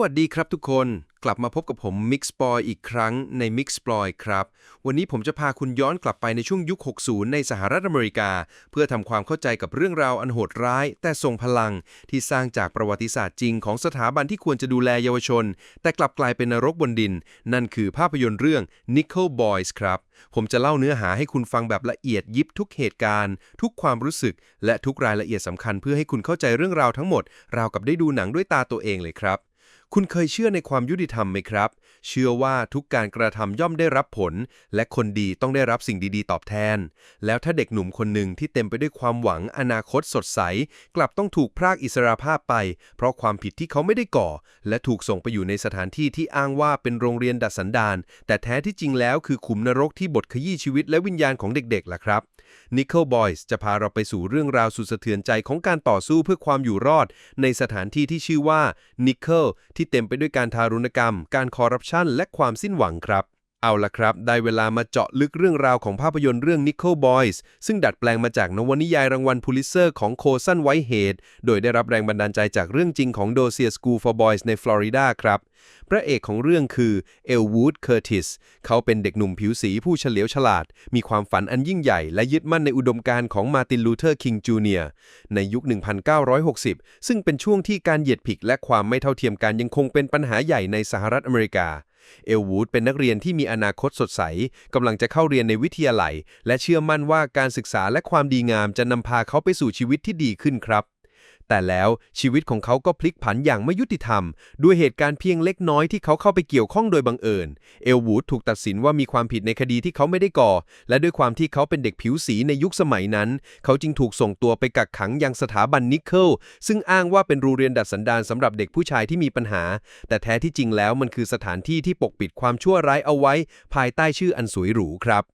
วัสดีครับทุกคนกลับมาพบกับผม Mixploy อีกครั้งใน Mixploy ครับวันนี้ผมจะพาคุณย้อนกลับไปในช่วงยุค 60 ในสหรัฐอเมริกา เพื่อทำความเข้าใจกับเรื่องราวอันโหดร้ายแต่ทรงพลังที่สร้างจากประวัติศาสตร์จริงของสถาบันที่ควรจะดูแลเยาวชนแต่กลับกลายเป็นนรกบนดินนั่นคือภาพยนตร์เรื่อง Nickel Boys ครับผมจะเล่าเนื้อหาให้คุณฟังแบบละเอียดยิบทุกเหตุการณ์ทุกความรู้สึกและทุกรายละเอียดสำคัญเพื่อให้คุณเข้าใจเรื่องราวทั้งหมดราวกับได้ดูหนังด้วยตาตัวเองเลยครับคุณเคยเชื่อในความยุติธรรมไหมครับเชื่อว่าทุกการกระทำย่อมได้รับผลและคนดีต้องได้รับสิ่งดีๆตอบแทนแล้วถ้าเด็กหนุ่มคนหนึ่งที่เต็มไปด้วยความหวังอนาคตสดใสกลับต้องถูกพรากอิสรภาพไปเพราะความผิดที่เขาไม่ได้ก่อและถูกส่งไปอยู่ในสถานที่ที่อ้างว่าเป็นโรงเรียนดัดสันดานแต่แท้ที่จริงแล้วคือขุมนรกที่บดขยี้ชีวิตและวิญญาณของเด็กๆล่ะครับ Nickel Boys จะพาเราไปสู่เรื่องราวสุดสะเทือนใจของการต่อสู้เพื่อความอยู่รอดในสถานที่ที่ชื่อว่า Nickel ที่เต็มไปด้วยการทารุณกรรมการคอร์รัปชันและความสิ้นหวังครับเอาล่ะครับได้เวลามาเจาะลึกเรื่องราวของภาพยนตร์เรื่อง Nickel Boys ซึ่งดัดแปลงมาจากนวนิยายรางวัลพูลิตเซอร์ของโคซันไวท์เฮดโดยได้รับแรงบันดาลใจจากเรื่องจริงของ Dosia School for Boys ในฟลอริดาครับพระเอกของเรื่องคือเอลวูด เคอร์ติสเขาเป็นเด็กหนุ่มผิวสีผู้เฉลียวฉลาดมีความฝันอันยิ่งใหญ่และยึดมั่นในอุดมการณ์ของมาร์ติน ลูเทอร์ คิง จูเนียร์ในยุค 1960 ซึ่งเป็นช่วงที่การเหยียดผิดและความไม่เท่าเทียมกันยังคงเป็นปัญหาใหญ่ในสหรัฐอเมริกาเอลวูดเป็นนักเรียนที่มีอนาคตสดใสกำลังจะเข้าเรียนในวิทยาลัยและเชื่อมั่นว่าการศึกษาและความดีงามจะนำพาเขาไปสู่ชีวิตที่ดีขึ้นครับแต่แล้วชีวิตของเขาก็พลิกผันอย่างไม่ยุติธรรมด้วยเหตุการณ์เพียงเล็กน้อยที่เขาเข้าไปเกี่ยวข้องโดยบังเอิญเอลวูดถูกตัดสินว่ามีความผิดในคดีที่เขาไม่ได้ก่อและด้วยความที่เขาเป็นเด็กผิวสีในยุคสมัยนั้นเขาจึงถูกส่งตัวไปกักขังยังสถาบันนิกเกิลซึ่งอ้างว่าเป็นโรงเรียนดัดสันดานสำหรับเด็กผู้ชายที่มีปัญหาแต่แท้ที่จริงแล้วมันคือสถานที่ที่ปกปิดความชั่วร้ายเอาไว้ภายใต้ชื่ออันสวยหรูครับ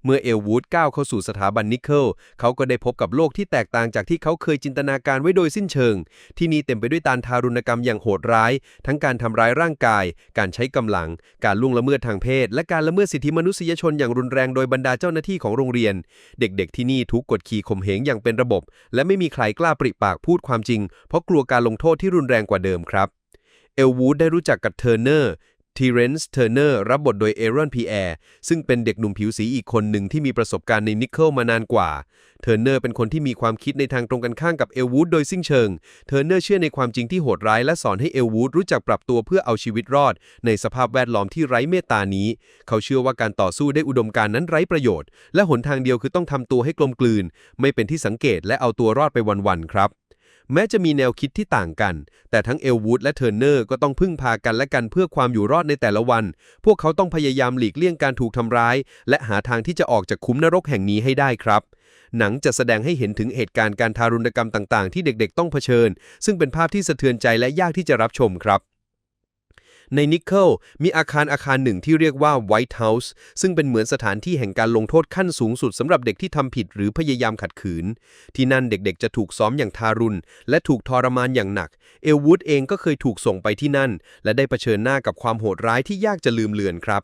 เมื่อเอลวูดก้าวเข้าสู่สถาบันนิกเกิลเขาก็ได้พบกับโลกที่แตกต่างจากที่เขาเคยจินตนาการไว้โดยสิ้นเชิงที่นี่เต็มไปด้วยการทารุณกรรมอย่างโหดร้ายทั้งการทำร้ายร่างกายการใช้กำลังการล่วงละเมิดทางเพศและการละเมิดสิทธิมนุษยชนอย่างรุนแรงโดยบรรดาเจ้าหน้าที่ของโรงเรียนเด็กๆที่นี่ถูกกดขี่ข่มเหงอย่างเป็นระบบและไม่มีใครกล้าปริปากพูดความจริงเพราะกลัวการลงโทษที่รุนแรงกว่าเดิมครับเอลวูดได้รู้จักกับเทอร์เนอร์ทีเรนซ์ เทอร์เนอร์รับบทโดยเอรอน พีแอร์ซึ่งเป็นเด็กหนุ่มผิวสีอีกคนหนึ่งที่มีประสบการณ์ในนิกเกิลมานานกว่าเทอร์เนอร์เป็นคนที่มีความคิดในทางตรงกันข้ามกับเอลวูดโดยสิ้นเชิงเทอร์เนอร์เชื่อในความจริงที่โหดร้ายและสอนให้เอลวูดรู้จักปรับตัวเพื่อเอาชีวิตรอดในสภาพแวดล้อมที่ไร้เมตตานี้เขาเชื่อว่าการต่อสู้ได้อุดมการณ์นั้นไร้ประโยชน์และหนทางเดียวคือต้องทำตัวให้กลมกลืนไม่เป็นที่สังเกตและเอาตัวรอดไปวันๆครับแม้จะมีแนวคิดที่ต่างกันแต่ทั้งเอลวูดและเทอร์เนอร์ก็ต้องพึ่งพากันและกันเพื่อความอยู่รอดในแต่ละวันพวกเขาต้องพยายามหลีกเลี่ยงการถูกทำร้ายและหาทางที่จะออกจากขุมนรกแห่งนี้ให้ได้ครับหนังจะแสดงให้เห็นถึงเหตุการณ์การทารุณกรรมต่างๆที่เด็กๆต้องเผชิญซึ่งเป็นภาพที่สะเทือนใจและยากที่จะรับชมครับในนิกเกิลมีอาคารหนึ่งที่เรียกว่า White House ซึ่งเป็นเหมือนสถานที่แห่งการลงโทษขั้นสูงสุดสำหรับเด็กที่ทำผิดหรือพยายามขัดขืนที่นั่นเด็กๆจะถูกซ้อมอย่างทารุณและถูกทรมานอย่างหนักเอลวูดเองก็เคยถูกส่งไปที่นั่นและได้เผชิญหน้ากับความโหดร้ายที่ยากจะลืมเลือนครับ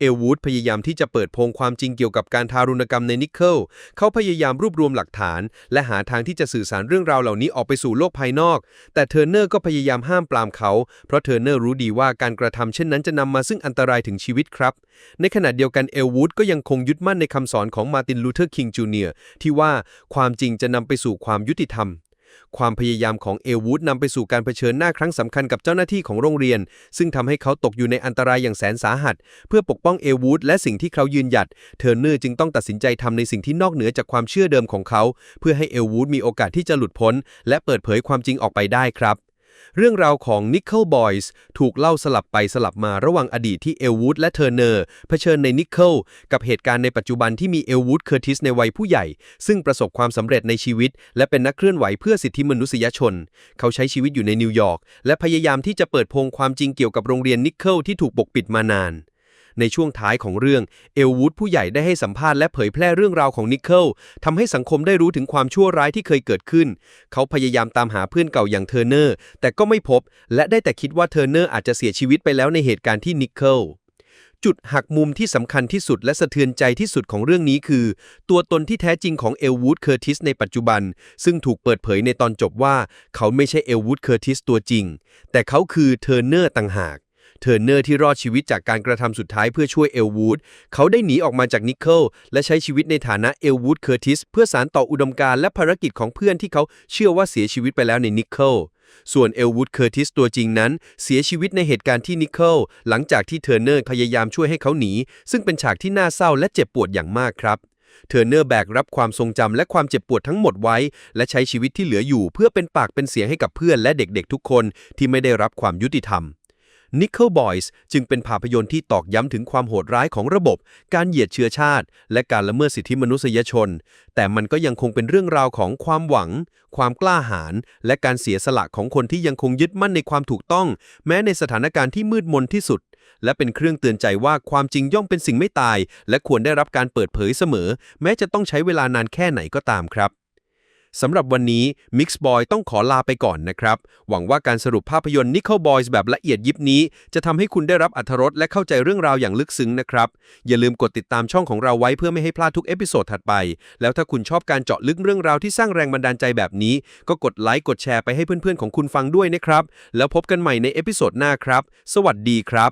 เอลวูดพยายามที่จะเปิดโปงความจริงเกี่ยวกับการทารุณกรรมในนิกเกิลเขาพยายามรวบรวมหลักฐานและหาทางที่จะสื่อสารเรื่องราวเหล่านี้ออกไปสู่โลกภายนอกแต่เทอร์เนอร์ก็พยายามห้ามปรามเขาเพราะเทอร์เนอร์รู้ดีว่าการกระทำเช่นนั้นจะนำมาซึ่งอันตรายถึงชีวิตครับในขณะเดียวกันเอลวูดก็ยังคงยึดมั่นในคำสอนของมาร์ติน ลูเทอร์ คิง จูเนียร์ที่ว่าความจริงจะนำไปสู่ความยุติธรรมความพยายามของเอลวูดนำไปสู่การเผชิญหน้าครั้งสำคัญกับเจ้าหน้าที่ของโรงเรียนซึ่งทำให้เขาตกอยู่ในอันตรายอย่างแสนสาหัสเพื่อปกป้องเอลวูดและสิ่งที่เขายืนหยัดเทอร์เนอร์จึงต้องตัดสินใจทำในสิ่งที่นอกเหนือจากความเชื่อเดิมของเขาเพื่อให้เอลวูดมีโอกาสที่จะหลุดพ้นและเปิดเผยความจริงออกไปได้ครับเรื่องราวของ Nickel Boys ถูกเล่าสลับไปสลับมาระหว่างอดีตที่เอลวูดและเทอร์เนอร์เผชิญใน Nickel กับเหตุการณ์ในปัจจุบันที่มีเอลวูด เคอร์ติสในวัยผู้ใหญ่ซึ่งประสบความสำเร็จในชีวิตและเป็นนักเคลื่อนไหวเพื่อสิทธิมนุษยชนเขาใช้ชีวิตอยู่ในนิวยอร์กและพยายามที่จะเปิดโปงความจริงเกี่ยวกับโรงเรียน Nickel ที่ถูกปกปิดมานานในช่วงท้ายของเรื่องเอลวูดผู้ใหญ่ได้ให้สัมภาษณ์และเผยแพร่เรื่องราวของนิกเกิลทำให้สังคมได้รู้ถึงความชั่วร้ายที่เคยเกิดขึ้นเขาพยายามตามหาเพื่อนเก่าอย่างเทอร์เนอร์แต่ก็ไม่พบและได้แต่คิดว่าเทอร์เนอร์อาจจะเสียชีวิตไปแล้วในเหตุการณ์ที่นิกเกิล จุดหักมุมที่สำคัญที่สุดและสะเทือนใจที่สุดของเรื่องนี้คือตัวตนที่แท้จริงของเอลวูดเคอร์ติสในปัจจุบันซึ่งถูกเปิดเผยในตอนจบว่าเขาไม่ใช่เอลวูดเคอร์ติสตัวจริงแต่เขาคือเทอร์เนอร์ต่างหากเทอร์เนอร์ที่รอดชีวิตจากการกระทำสุดท้ายเพื่อช่วยเอลวูดเขาได้หนีออกมาจากนิกเกิลและใช้ชีวิตในฐานะเอลวูดเคอร์ติสเพื่อสานต่ออุดมการณ์และภารกิจของเพื่อนที่เขาเชื่อว่าเสียชีวิตไปแล้วในนิกเกิลส่วนเอลวูดเคอร์ติสตัวจริงนั้นเสียชีวิตในเหตุการณ์ที่นิกเกิลหลังจากที่เทอร์เนอร์พยายามช่วยให้เขาหนีซึ่งเป็นฉากที่น่าเศร้าและเจ็บปวดอย่างมากครับเทอร์เนอร์แบกรับความทรงจำและความเจ็บปวดทั้งหมดไว้และใช้ชีวิตที่เหลืออยู่เพื่อเป็นปากเป็นเสียงให้กับเพื่อนและเด็กๆทุกคนที่ไม่ได้รับความยุติธรรมNickel Boys จึงเป็นภาพยนตร์ที่ตอกย้ำถึงความโหดร้ายของระบบการเหยียดเชื้อชาติและการละเมิดสิทธิมนุษยชนแต่มันก็ยังคงเป็นเรื่องราวของความหวังความกล้าหาญและการเสียสละของคนที่ยังคงยึดมั่นในความถูกต้องแม้ในสถานการณ์ที่มืดมนที่สุดและเป็นเครื่องเตือนใจว่าความจริงย่อมเป็นสิ่งไม่ตายและควรได้รับการเปิดเผยเสมอแม้จะต้องใช้เวลานานแค่ไหนก็ตามครับสำหรับวันนี้ Mix Boy ต้องขอลาไปก่อนนะครับหวังว่าการสรุปภาพยนตร์ Nickel Boys แบบละเอียดยิบนี้จะทำให้คุณได้รับอรรถรสและเข้าใจเรื่องราวอย่างลึกซึ้งนะครับอย่าลืมกดติดตามช่องของเราไว้เพื่อไม่ให้พลาดทุกเอพิโซดถัดไปแล้วถ้าคุณชอบการเจาะลึกเรื่องราวที่สร้างแรงบันดาลใจแบบนี้ก็กดไลค์กดแชร์ไปให้เพื่อนๆของคุณฟังด้วยนะครับแล้วพบกันใหม่ในเอพิโซดหน้าครับสวัสดีครับ